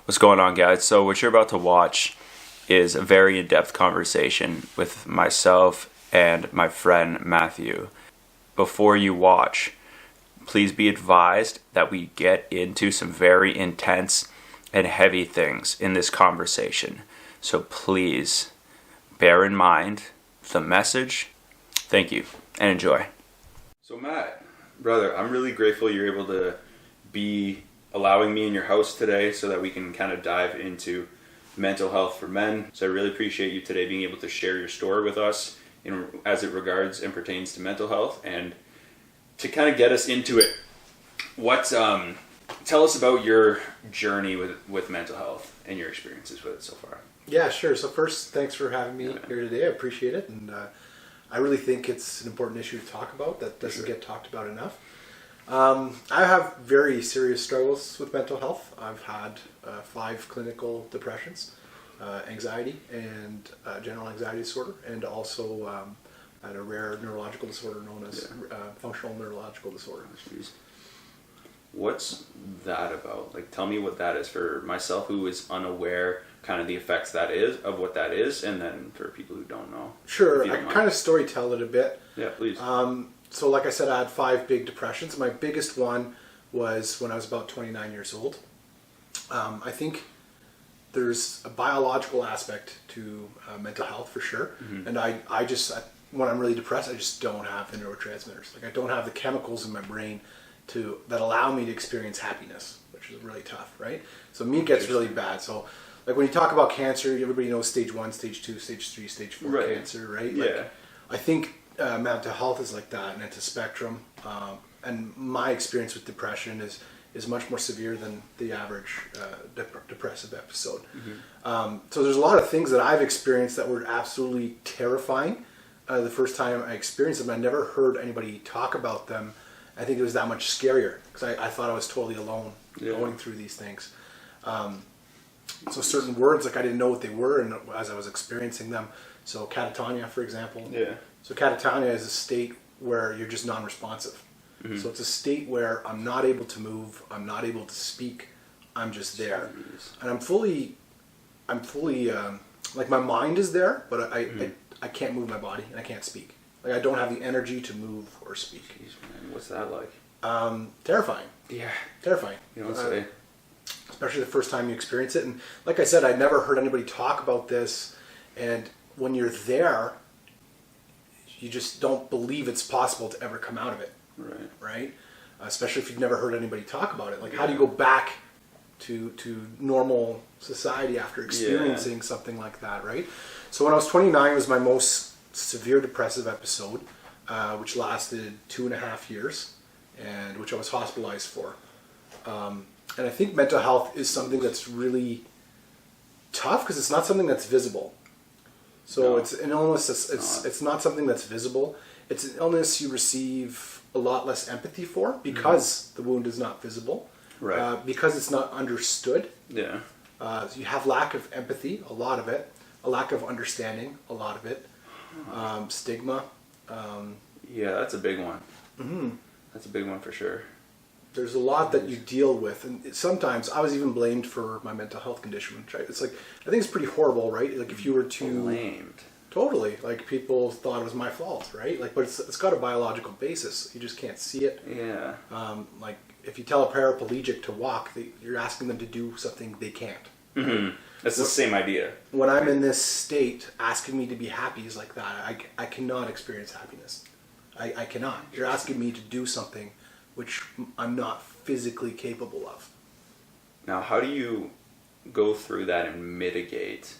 What's going on, guys? So what you're about to watch is a very in-depth conversation with myself and my friend Matthew. Before you watch, please be advised that we get into some very intense and heavy things in this conversation. So please bear in mind the message. Thank you and enjoy. So Matt, brother, I'm really grateful you're able to be allowing me in your house today so that we can kind of dive into mental health for men. So I really appreciate you today being able to share your story with us as it regards and pertains to mental health. And to kind of get us into it, tell us about your journey with mental health and your experiences with it so far. Yeah, sure. So first, thanks for having me here today. I appreciate it. And I really think it's an important issue to talk about that doesn't get talked about enough. I have very serious struggles with mental health. I've had 5 clinical depressions, anxiety and general anxiety disorder, and also had a rare neurological disorder known as functional neurological disorder. Jeez. What's that about? Like, tell me what that is for myself who is unaware, kind of the effects of what that is, and then for people who don't know. Sure, I can kind of storytell it a bit. Yeah, please. So like I said, I had 5 big depressions. My biggest one was when I was about 29 years old. I think there's a biological aspect to mental health for sure. Mm-hmm. And I just, when I'm really depressed, I just don't have the neurotransmitters. Like, I don't have the chemicals in my brain that allow me to experience happiness, which is really tough, right? So me, it gets really bad. So like when you talk about cancer, everybody knows stage 1, stage 2, stage 3, stage 4 cancer, right? Yeah. Like, I think mental health is like that, and it's a spectrum. And my experience with depression is much more severe than the average depressive episode. Mm-hmm. So there's a lot of things that I've experienced that were absolutely terrifying. The first time I experienced them, I never heard anybody talk about them. I think it was that much scarier because I thought I was totally alone going through these things. So certain words, like, I didn't know what they were, and as I was experiencing them. So catatonia, for example. Yeah. So catatonia is a state where you're just non-responsive. Mm-hmm. So it's a state where I'm not able to move, I'm not able to speak, I'm just there. Jeez. And I'm fully, like, my mind is there, but I can't move my body and I can't speak. Like, I don't have the energy to move or speak. Jeez, man. What's that like? Terrifying. Yeah. Terrifying. You don't say. Especially the first time you experience it. And like I said, I never heard anybody talk about this. And when you're there, you just don't believe it's possible to ever come out of it. Right? Especially if you've never heard anybody talk about it. Like, how do you go back to normal society after experiencing something like that, right? So when I was 29, it was my most severe depressive episode, which lasted 2.5 years, and which I was hospitalized for. And I think mental health is something that's really tough because it's not something that's visible. So it's an illness it's not something that's visible. It's an illness you receive a lot less empathy for because the wound is not visible. Right. Because it's not understood. Yeah. So you have lack of empathy, a lot of it. A lack of understanding, a lot of it. Stigma. Yeah, that's a big one. Mm-hmm. That's a big one for sure. There's a lot that you deal with, and sometimes I was even blamed for my mental health condition. It's like, I think it's pretty horrible, right? Like, if you were to blamed, totally, like, people thought it was my fault, right? Like, but it's got a biological basis. You just can't see it. Yeah. Like, if you tell a paraplegic to walk, you're asking them to do something they can't. Mm-hmm. That's the same idea. When I'm in this state, asking me to be happy is like that. I cannot experience happiness. I cannot. You're asking me to do something which I'm not physically capable of. Now, how do you go through that and mitigate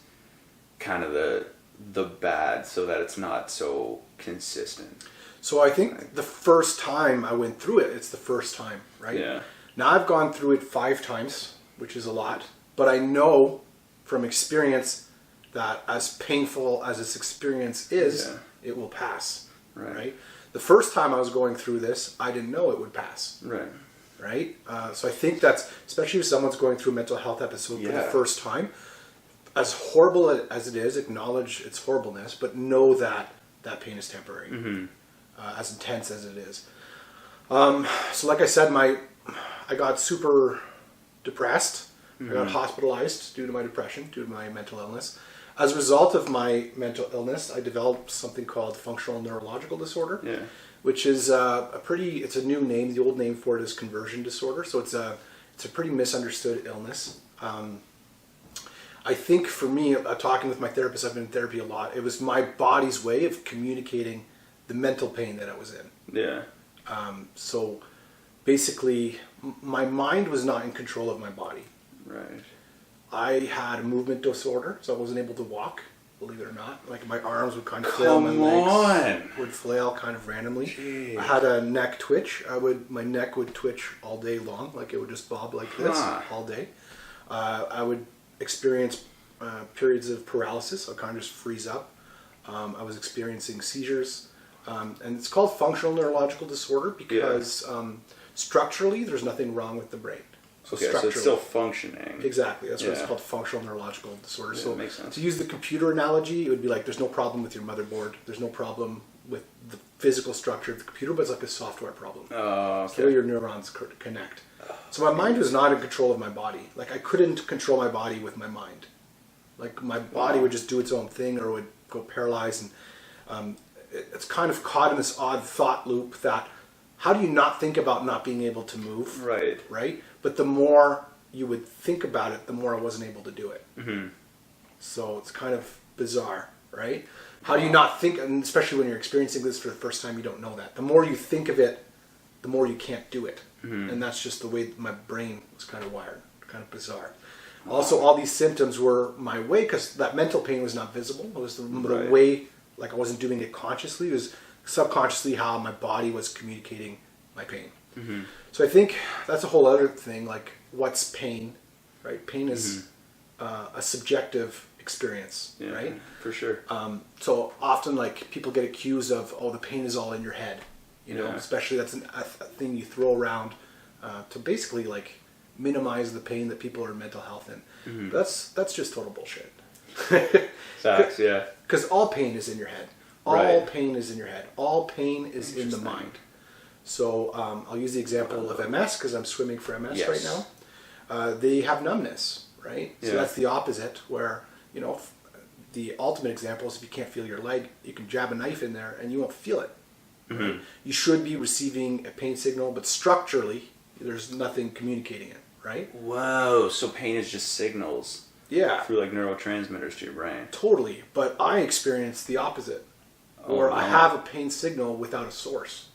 kind of the bad so that it's not so consistent? So I think the first time I went through it, it's the first time, right? Yeah. Now I've gone through it 5 times, which is a lot, but I know from experience that as painful as this experience is, it will pass, right? The first time I was going through this, I didn't know it would pass. Right? So I think that's, especially if someone's going through a mental health episode for the first time, as horrible as it is, acknowledge its horribleness, but know that that pain is temporary, as intense as it is. So like I said, I got super depressed. I got hospitalized due to my depression, due to my mental illness. As a result of my mental illness, I developed something called functional neurological disorder, which is it's a new name. The old name for it is conversion disorder. So it's a pretty misunderstood illness. I think for me, talking with my therapist, I've been in therapy a lot. It was my body's way of communicating the mental pain that I was in. Yeah. So basically, my mind was not in control of my body. Right. I had a movement disorder, so I wasn't able to walk, believe it or not. Like my arms would kind of flail, my legs would flail kind of randomly. Jeez. I had a neck twitch. My neck would twitch all day long, like it would just bob like this all day. I would experience periods of paralysis. I'd kind of just freeze up. I was experiencing seizures. And it's called functional neurological disorder because structurally there's nothing wrong with the brain. So it's still functioning. Exactly. That's what it's called, functional neurological disorder. Yeah, so that makes sense. To use the computer analogy, it would be like there's no problem with your motherboard. There's no problem with the physical structure of the computer, but it's like a software problem. Oh, okay. So your neurons connect. So my mind was not in control of my body. Like I couldn't control my body with my mind. Like my body would just do its own thing or would go paralyzed. And it's kind of caught in this odd thought loop that how do you not think about not being able to move? Right. Right? But the more you would think about it, the more I wasn't able to do it. Mm-hmm. So it's kind of bizarre, right? How do you not think, and especially when you're experiencing this for the first time, you don't know that. The more you think of it, the more you can't do it. Mm-hmm. And that's just the way my brain was kind of wired, kind of bizarre. Also, all these symptoms were my way, because that mental pain was not visible. It was the way, like I wasn't doing it consciously. It was subconsciously how my body was communicating my pain. Mm-hmm. So I think that's a whole other thing, like what's pain, right? Pain is a subjective experience, right? For sure. So often like people get accused of, oh, the pain is all in your head, you know, especially that's a thing you throw around to basically like minimize the pain that people are in mental health in. Mm-hmm. That's just total bullshit. Facts, yeah. Because all pain is in your head. All pain is in your head. All pain is in the mind. So I'll use the example of MS because I'm swimming for MS right now. They have numbness, right? So that's the opposite where, you know, the ultimate example is if you can't feel your leg, you can jab a knife in there and you won't feel it. Mm-hmm. Right? You should be receiving a pain signal, but structurally, there's nothing communicating it, right? Whoa, so pain is just signals. Yeah. Through like neurotransmitters to your brain. Totally, but I experience the opposite. Or I have a pain signal without a source.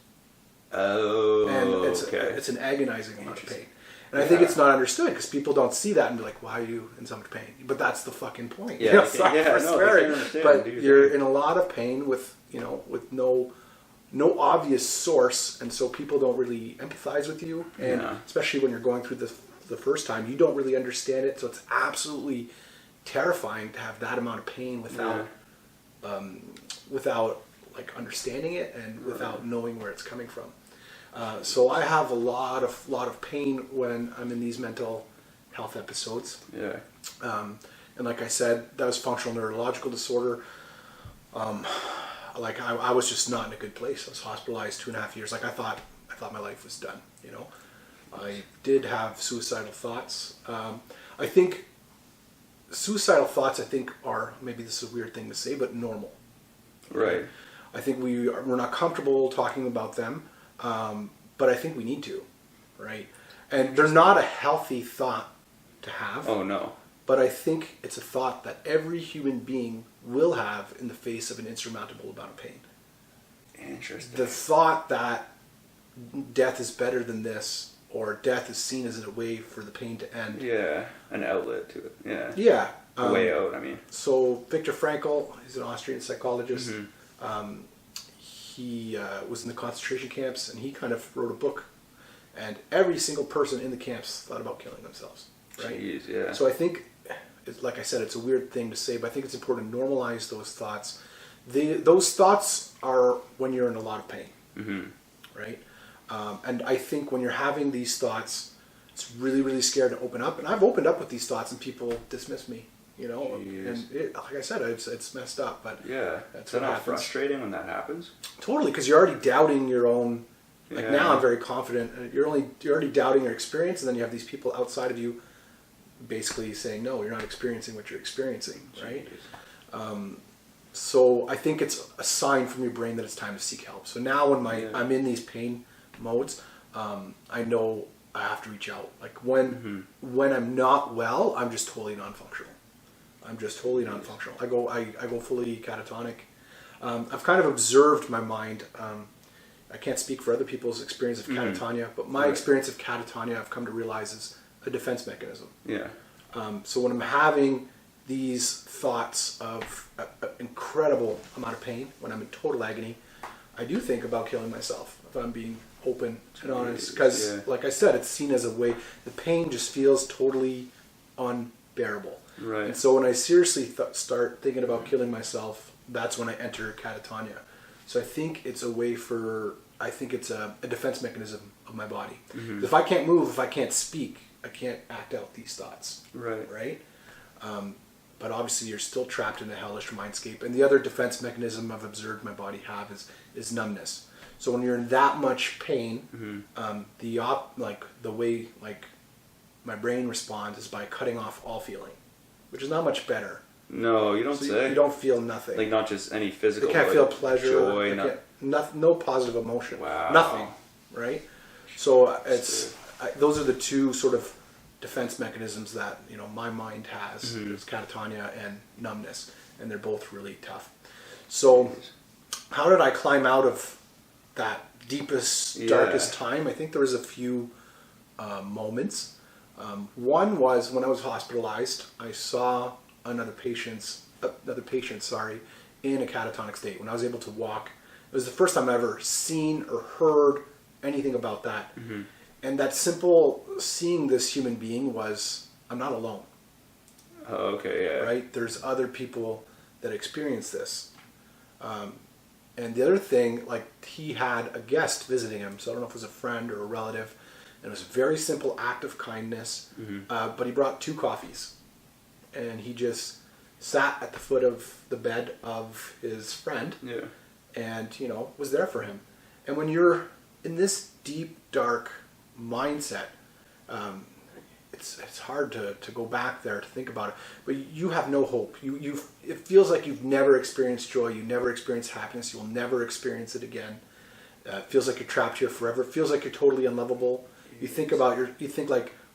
Oh, and it's an agonizing amount of pain. And I think it's not understood because people don't see that and be like, why are you in so much pain? But that's the fucking point. Yeah, you know, but you're in a lot of pain with no obvious source, and so people don't really empathize with you. And especially when you're going through the first time, you don't really understand it. So it's absolutely terrifying to have that amount of pain without like understanding it and without knowing where it's coming from. So I have a lot of pain when I'm in these mental health episodes. Yeah. And like I said, that was functional neurological disorder. Like I was just not in a good place. I was hospitalized 2.5 years. Like I thought my life was done. You know, I did have suicidal thoughts. I think suicidal thoughts, are, maybe this is a weird thing to say, but normal. Right. I think we're not comfortable talking about them, but I think we need to, right? And they're not a healthy thought to have. Oh, no. But I think it's a thought that every human being will have in the face of an insurmountable amount of pain. Interesting. The thought that death is better than this, or death is seen as a way for the pain to end. Yeah, an outlet to it. Yeah. Yeah. A way out, I mean. So Viktor Frankl, he's an Austrian psychologist. Mm-hmm. He was in the concentration camps, and he kind of wrote a book. And every single person in the camps thought about killing themselves. Right? Jeez, yeah. So I think, like I said, it's a weird thing to say, but I think it's important to normalize those thoughts. Those thoughts are when you're in a lot of pain. Mm-hmm. Right? And I think when you're having these thoughts, it's really, really scary to open up. And I've opened up with these thoughts, and people dismiss me. You know, Jeez. And like I said, it's messed up, but that's what happens. Frustrating when that happens. Totally, because you're already doubting your own. Like now, I'm very confident. You're already doubting your experience, and then you have these people outside of you basically saying, no, you're not experiencing what you're experiencing, right? So I think it's a sign from your brain that it's time to seek help. So now when I'm in these pain modes, I know I have to reach out. Like when I'm not well, I'm just totally non-functional. I go fully catatonic. I've kind of observed my mind. I can't speak for other people's experience of catatonia, but my experience of catatonia, I've come to realize, is a defense mechanism. Yeah. So when I'm having these thoughts of an incredible amount of pain, when I'm in total agony, I do think about killing myself, if I'm being open and honest. Because, like I said, it's seen as a way, the pain just feels totally unbearable. Right. And so when I seriously start thinking about killing myself, that's when I enter catatonia. So I think it's a way it's a defense mechanism of my body. If I can't move, if I can't speak, I can't act out these thoughts. Right? But obviously you're still trapped in the hellish mindscape. And the other defense mechanism I've observed my body have is numbness. So when you're in that much pain, the way my brain responds is by cutting off all feeling, which is not much better. No, you don't say. You don't feel nothing. Like not just any physical. You can't feel pleasure. Joy. No positive emotion. Wow. Nothing. Right. So those are the two sort of defense mechanisms that my mind has. It's catatonia and numbness, and they're both really tough. So how did I climb out of that deepest, darkest time? I think there was a few moments. One was when I was hospitalized. I saw another patient, in a catatonic state. When I was able to walk, it was the first time I ever seen or heard anything about that. And that simple seeing this human being was, I'm not alone. Oh, okay, yeah. Right? There's other people that experience this. And the other thing, he had a guest visiting him, so I don't know if it was a friend or a relative, and it was a very simple act of kindness, but he brought 2 coffees, and he just sat at the foot of the bed of his friend, and, was there for him. And when you're in this deep, dark mindset, it's hard to go back there to think about it, but you have no hope. It feels like you've never experienced joy, you never experienced happiness, you'll never experience it again. It feels like you're trapped here forever. It feels like you're totally unlovable. You think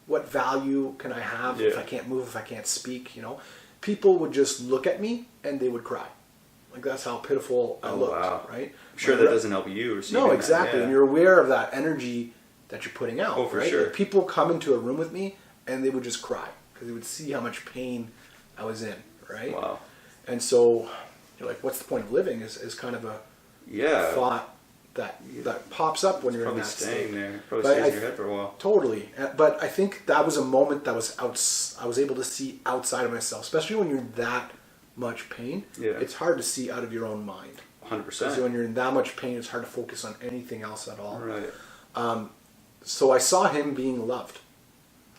what value can I have if I can't move, if I can't speak? People would just look at me and they would cry. That's how pitiful I looked. Wow. Right? I'm sure that doesn't help you. No, exactly. And you're aware of that energy that you're putting out. Oh, for right? sure. People come into a room with me and they would just cry because they would see how much pain I was in. Right? Wow. And so you're like, what's the point of living? Is kind of a thought that pops up when you're in that state. Probably stays in your head for a while. Totally. But I think that was a moment that I was able to see outside of myself, especially when you're in that much pain. It's hard to see out of your own mind. 100%. Because when you're in that much pain, it's hard to focus on anything else at all. Right. So I saw him being loved,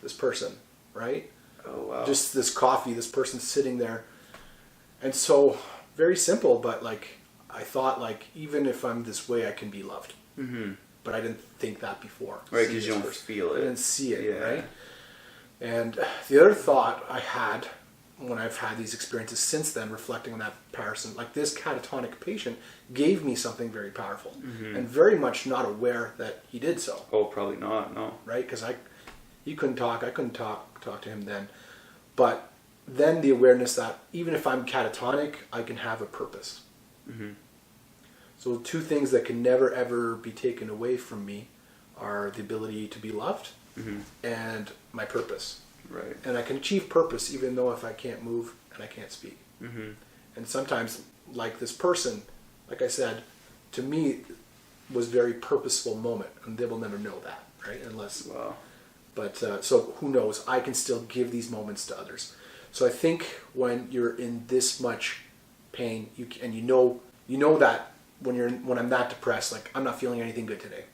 this person, right? Oh, wow. Just this coffee, this person sitting there. And so, very simple, but I thought even if I'm this way, I can be loved. But I didn't think that before. Right, because you don't feel it. I didn't see it, right? And the other thought I had when I've had these experiences since then, reflecting on that person, this catatonic patient gave me something very powerful, and very much not aware that he did so. Oh, probably not, no. Right? Because he couldn't talk, I couldn't talk to him then. But then the awareness that even if I'm catatonic, I can have a purpose. So 2 things that can never ever be taken away from me are the ability to be loved and my purpose. Right. And I can achieve purpose even though if I can't move and I can't speak. And sometimes, this person, like I said, to me was a very purposeful moment, and they will never know that, right? Unless. Wow. But so who knows? I can still give these moments to others. So I think when you're in this much pain, you know that when I'm that depressed, I'm not feeling anything good today.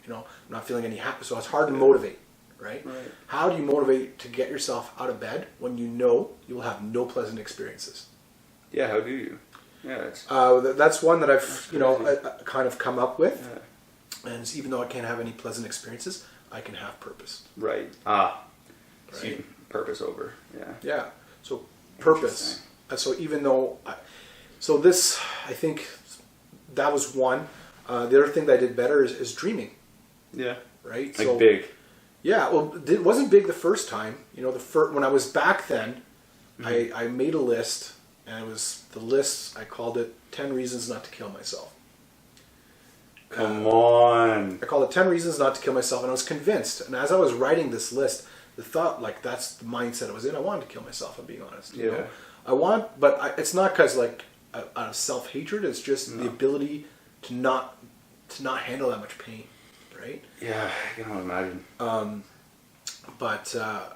I'm not feeling any happy. So it's hard to motivate. Right? How do you motivate to get yourself out of bed when you will have no pleasant experiences? Yeah, how do you? Yeah, that's one that I've kind of come up with, and even though I can't have any pleasant experiences, I can have purpose. Right. Right. So purpose over. Yeah. Yeah. So purpose. So even though, I think that was one. The other thing that I did better is dreaming. Yeah. Right. Like big. Yeah. Well, it wasn't big the first time. You know, when I was back then, I made a list, and it was the list. I called it 10 Reasons Not to Kill Myself. Come on. I called it 10 Reasons Not to Kill Myself, and I was convinced. And as I was writing this list, the thought, like, that's the mindset I was in. I wanted to kill myself, I'm being honest. You know? It's not because, like, out of self-hatred. It's just the ability to not handle that much pain, right? Yeah, I can imagine.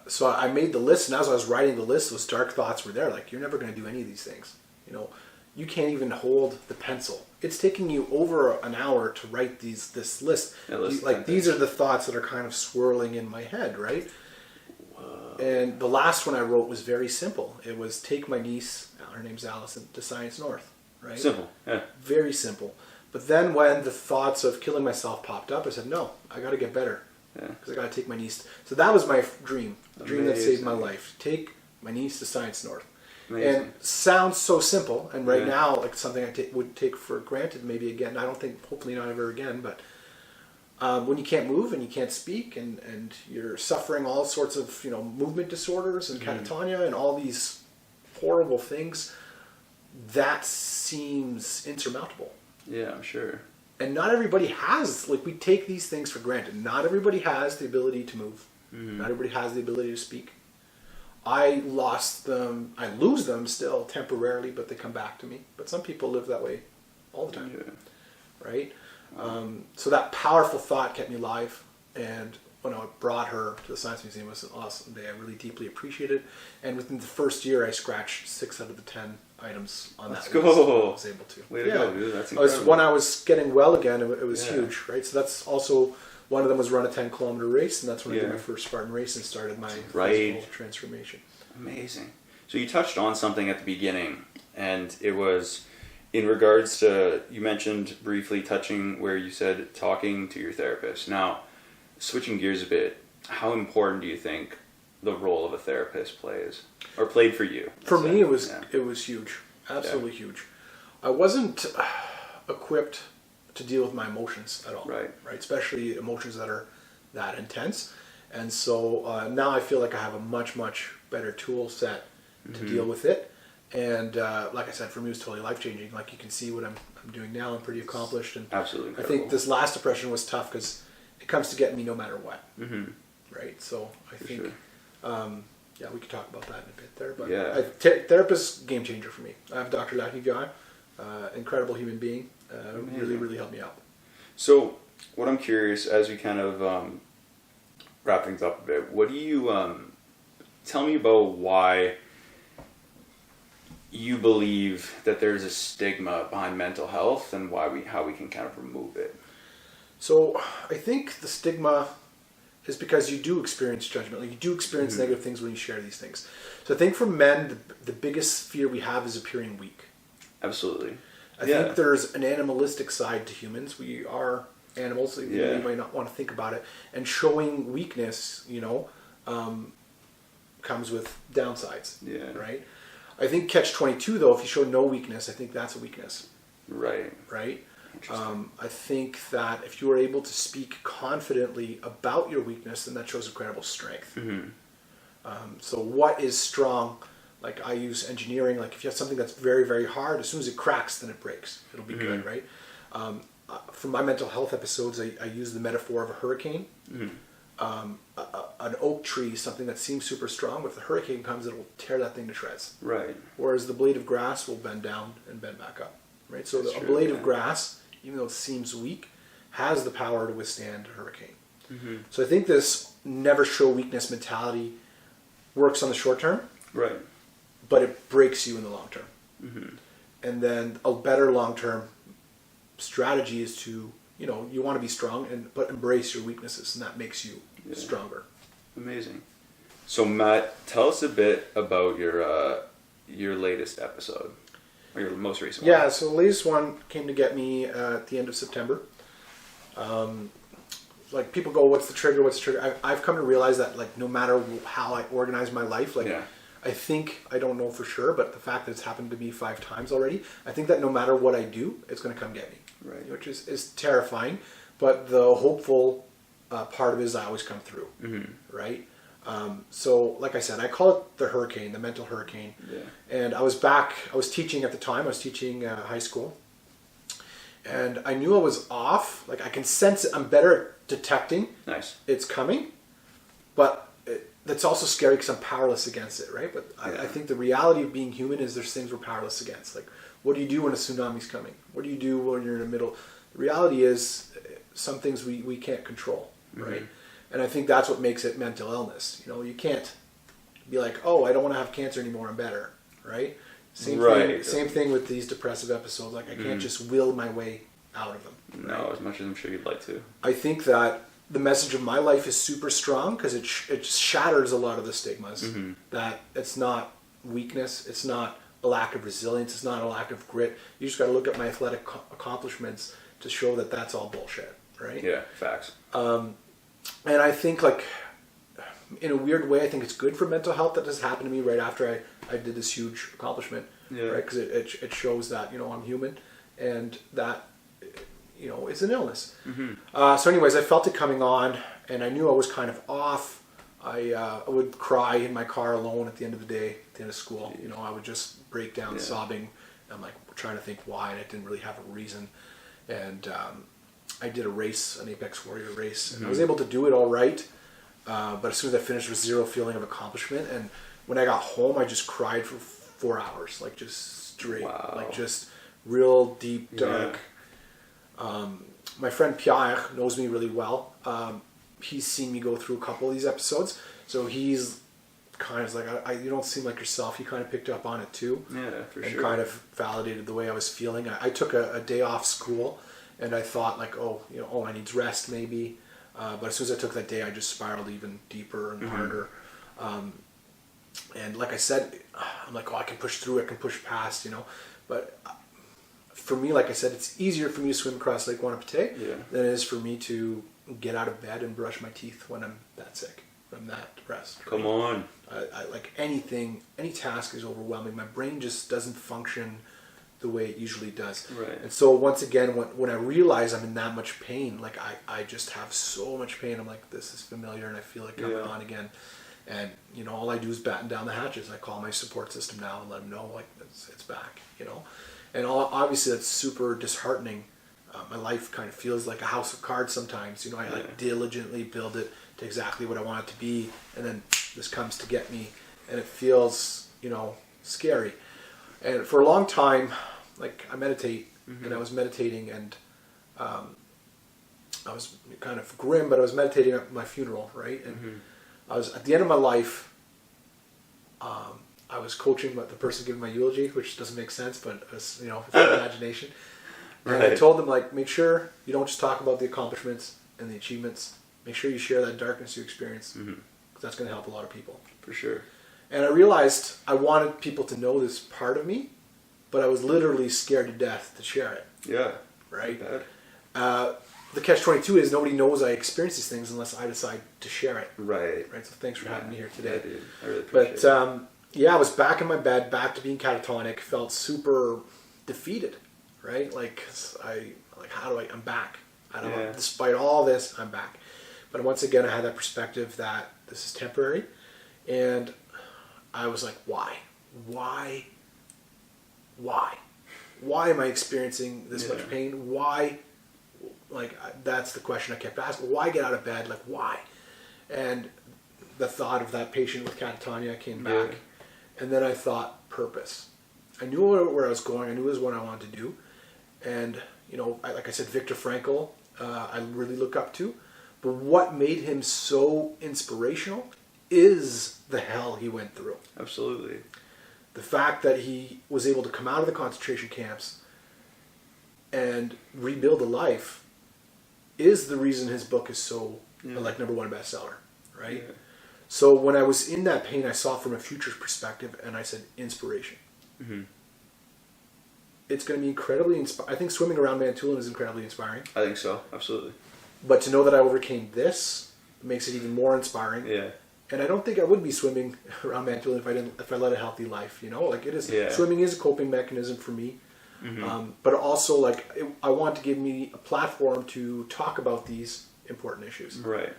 So I made the list, and as I was writing the list, those dark thoughts were there. Like, you're never going to do any of these things. You know, you can't even hold the pencil. It's taking you over an hour to write this list. These are the thoughts that are kind of swirling in my head, right? Whoa. And the last one I wrote was very simple. It was take my niece, her name's Allison, to Science North, right? Simple, yeah. Very simple. But then when the thoughts of killing myself popped up, I said, no, I got to get better. Because I got to take my niece. So that was my dream. The dream that saved my life. Take my niece to Science North. Amazing. And sounds so simple. And right now, like something I would take for granted maybe again. I don't think, hopefully not ever again. But when you can't move and you can't speak and you're suffering all sorts of movement disorders and catatonia and all these horrible things, that seems insurmountable. Yeah, I'm sure. And not everybody has, like, we take these things for granted. Not everybody has the ability to move. Not everybody has the ability to speak. I lost them, I lose them still temporarily, but they come back to me. But some people live that way all the time, right? So that powerful thought kept me alive. And when I brought her to the Science Museum, it was an awesome day. I really deeply appreciated it. And within the first year, I scratched 6 out of the 10 items on that list. Cool. I was able to. Way to go, dude. That's incredible. When I was getting well again, it was huge, right? So that's also, one of them was run a 10-kilometer race, and that's when I did my first Spartan race and started my physical transformation. Amazing. So you touched on something at the beginning, and it was in regards to, you mentioned briefly touching where you said talking to your therapist. Now, switching gears a bit, how important do you think the role of a therapist plays, or played for you? For me, it was huge, absolutely huge. I wasn't equipped to deal with my emotions at all, right? Especially emotions that are that intense, and so now I feel like I have a much better tool set to deal with it. And like I said, for me, it was totally life changing. Like you can see what I'm doing now. I'm pretty accomplished, and absolutely incredible. I think this last depression was tough because it comes to get me no matter what, right? So I think. We could talk about that in a bit there, but therapist, game changer for me. I have Dr. Laknivi, incredible human being, really helped me out. So, what I'm curious, as we kind of wrap things up a bit, what do you tell me about why you believe that there's a stigma behind mental health and how we can kind of remove it? So, I think the stigma is because you do experience judgment. Like you do experience negative things when you share these things. So I think for men, the biggest fear we have is appearing weak. Absolutely. I think there's an animalistic side to humans. We are animals. So you might not want to think about it. And showing weakness, comes with downsides. Yeah. Right? I think catch-22, though, if you show no weakness, I think that's a weakness. Right. Right? I think that if you are able to speak confidently about your weakness, then that shows incredible strength. So what is strong? Like I use engineering. Like if you have something that's very, very hard, as soon as it cracks, then it breaks. It'll be good, right? For my mental health episodes, I use the metaphor of a hurricane. An oak tree, something that seems super strong, but if the hurricane comes, it will tear that thing to shreds. Right. Whereas the blade of grass will bend down and bend back up. Right. So a blade of grass, even though it seems weak, has the power to withstand a hurricane. So I think this never show weakness mentality works on the short term, right? But it breaks you in the long term. And then a better long term strategy is to, you want to be strong, but embrace your weaknesses, and that makes you stronger. Amazing. So Matt, tell us a bit about your latest episode. Or your most recent one. Yeah, so the latest one came to get me at the end of September. like people go, what's the trigger? What's the trigger? I've come to realize that like no matter how I organize my life, like I think, I don't know for sure, but the fact that it's happened to me 5 times already, I think that no matter what I do, it's going to come get me. Right. Which is terrifying, but the hopeful part of it is I always come through. Right? So, like I said, I call it the hurricane, the mental hurricane. Yeah. And I was teaching at the time, I was teaching high school. And I knew I was off. Like I can sense it. I'm better at detecting it's coming. But that's also scary because I'm powerless against it, right? But I think the reality of being human is there's things we're powerless against. Like, what do you do when a tsunami's coming? What do you do when you're in the middle? The reality is some things we can't control, right? And I think that's what makes it mental illness. You know, you can't be like, oh, I don't want to have cancer anymore, I'm better, right? Same thing with these depressive episodes. Like I can't just will my way out of them. No, as much as I'm sure you'd like to. I think that the message of my life is super strong because it shatters a lot of the stigmas. That it's not weakness, it's not a lack of resilience, it's not a lack of grit. You just got to look at my athletic accomplishments to show that that's all bullshit, right? Yeah, facts. And I think like in a weird way, I think it's good for mental health that this happened to me right after I did this huge accomplishment, right? Because it shows that, you know, I'm human and that, you know, it's an illness. So anyways, I felt it coming on and I knew I was kind of off. I would cry in my car alone at the end of the day, at the end of school. You know, I would just break down sobbing. I'm like trying to think why, and I didn't really have a reason. And I did a race, an Apex Warrior race, and I was able to do it all right. But as soon as I finished, there was zero feeling of accomplishment. And when I got home, I just cried for 4 hours, like just straight, like just real deep, dark. My friend Pierre knows me really well. He's seen me go through a couple of these episodes, so he's kind of like, you don't seem like yourself. He kind of picked up on it too, and kind of validated the way I was feeling. I took a day off school, and I thought like, I need rest maybe. But as soon as I took that day, I just spiraled even deeper and harder. And like I said, I'm like, I can push through it, I can push past, you know. But for me, like I said, it's easier for me to swim across Lake Wanapitei than it is for me to get out of bed and brush my teeth when I'm that sick, when I'm that depressed. Right? Come on. I like anything, any task is overwhelming. My brain just doesn't function the way it usually does. Right. And so once again, when I realize I'm in that much pain, like I just have so much pain, I'm like, this is familiar and I feel like I'm on again. And, you know, all I do is batten down the hatches. I call my support system now and let them know, like, it's back, you know. And obviously that's super disheartening. My life kind of feels like a house of cards sometimes. You know, I like diligently build it to exactly what I want it to be. And then this comes to get me. And it feels, you know, scary. And for a long time, like I meditate, and I was meditating, and I was kind of grim, but I was meditating at my funeral, right? And I was at the end of my life. I was coaching the person giving my eulogy, which doesn't make sense, but you know, it's an imagination. And I told them, like, make sure you don't just talk about the accomplishments and the achievements. Make sure you share that darkness you experience, because that's going to help a lot of people. For sure. And I realized I wanted people to know this part of me, but I was literally scared to death to share it. Yeah. Right? The catch-22 is nobody knows I experience these things unless I decide to share it. Right. Right. So thanks for having me here today. Yeah, dude. I really appreciate it. I was back in my bed, back to being catatonic, felt super defeated. Right? I'm back. Despite all this, I'm back. But once again, I had that perspective that this is temporary. And I was like, why? Why am I experiencing this much pain? Why? Like, that's the question I kept asking. Why get out of bed? Like, why? And the thought of that patient with catatonia came back. And then I thought, purpose. I knew where I was going. I knew it was what I wanted to do. And, you know, like I said, Viktor Frankl, I really look up to. But what made him so inspirational is the hell he went through. Absolutely. The fact that he was able to come out of the concentration camps and rebuild a life is the reason his book is so, like, #1 bestseller, right? Yeah. So when I was in that pain, I saw from a future perspective, and I said, inspiration. It's going to be incredibly inspiring. I think swimming around Manitoulin is incredibly inspiring. I think so, absolutely. But to know that I overcame this makes it even more inspiring. Yeah. And I don't think I would be swimming around Manitoulin if I led a healthy life. Like it is. Yeah. Swimming is a coping mechanism for me. But also, like, I want to give me a platform to talk about these important issues. Right.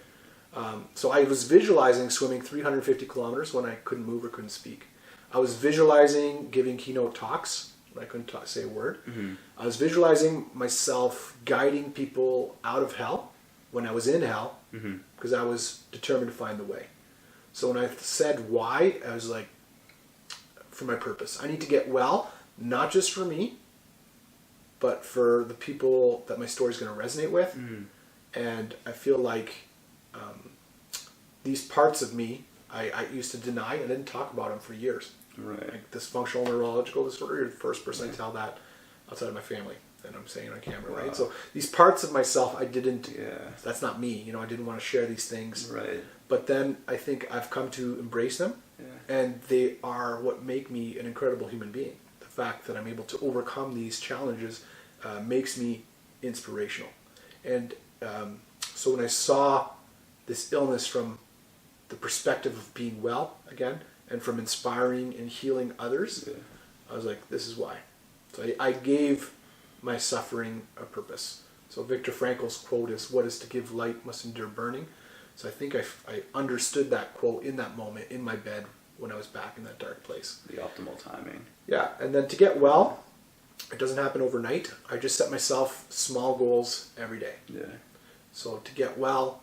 So I was visualizing swimming 350 kilometers when I couldn't move or couldn't speak. I was visualizing giving keynote talks when I couldn't say a word. I was visualizing myself guiding people out of hell when I was in hell, because I was determined to find the way. So when I said why, I was like, for my purpose. I need to get well, not just for me, but for the people that my story is going to resonate with. And I feel like these parts of me, I used to deny and didn't talk about them for years. Right. Like dysfunctional neurological disorder, you're the first person I tell that outside of my family. And I'm saying it on camera, Wow. right? So these parts of myself, I didn't, Yeah. that's not me. I didn't want to share these things. Right. But then I think I've come to embrace them. Yeah. And they are what make me an incredible human being. The fact that I'm able to overcome these challenges makes me inspirational. And so when I saw this illness from the perspective of being well again, and from inspiring and healing others, Yeah. I was like, this is why. So I gave my suffering a purpose. So Viktor Frankl's quote is, "What is to give light must endure burning." So I think I understood that quote in that moment in my bed when I was back in that dark place. The optimal timing. Yeah, and then to get well, it doesn't happen overnight. I just set myself small goals every day. Yeah. So to get well,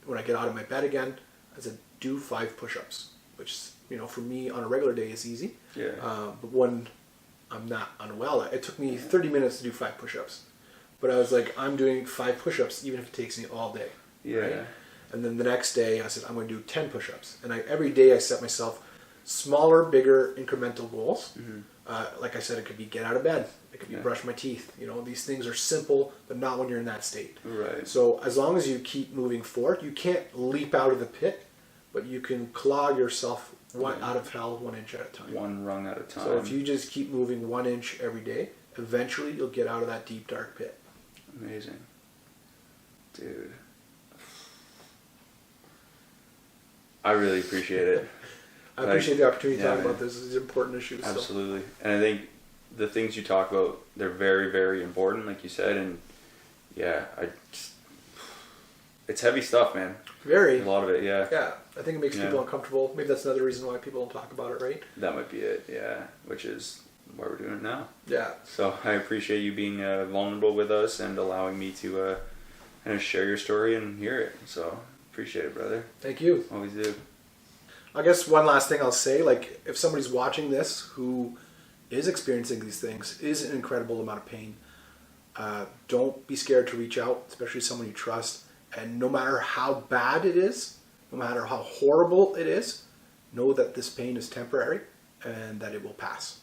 when I get out of my bed again, I said, do 5 push-ups, which, for me on a regular day is easy. Yeah. But when I'm not unwell, it took me 30 minutes to do 5 push-ups. But I was like, I'm doing 5 push-ups even if it takes me all day. Yeah. Right? And then the next day I said, I'm going to do 10 push-ups. And every day I set myself smaller, bigger, incremental goals. Like I said, it could be get out of bed. It could be brush my teeth. These things are simple, but not when you're in that state. Right. So as long as you keep moving forward, you can't leap out of the pit, but you can claw yourself out of hell 1 inch at a time. One rung at a time. So if you just keep moving 1 inch every day, eventually you'll get out of that deep, dark pit. Amazing. Dude. I really appreciate it. I appreciate the opportunity to yeah, talk about these important issues. Absolutely. And I think the things you talk about, they're very, very important, like you said. And yeah, it's heavy stuff, man. Very. A lot of it, yeah. Yeah, I think it makes people uncomfortable. Maybe that's another reason why people don't talk about it, right? That might be it, yeah. Which is why we're doing it now. Yeah. So I appreciate you being vulnerable with us and allowing me to kind of share your story and hear it. So appreciate it, brother. Thank you. Always do. I guess one last thing I'll say, like, if somebody's watching this who is experiencing these things, is an incredible amount of pain, don't be scared to reach out, especially someone you trust. And no matter how bad it is, no matter how horrible it is, know that this pain is temporary and that it will pass.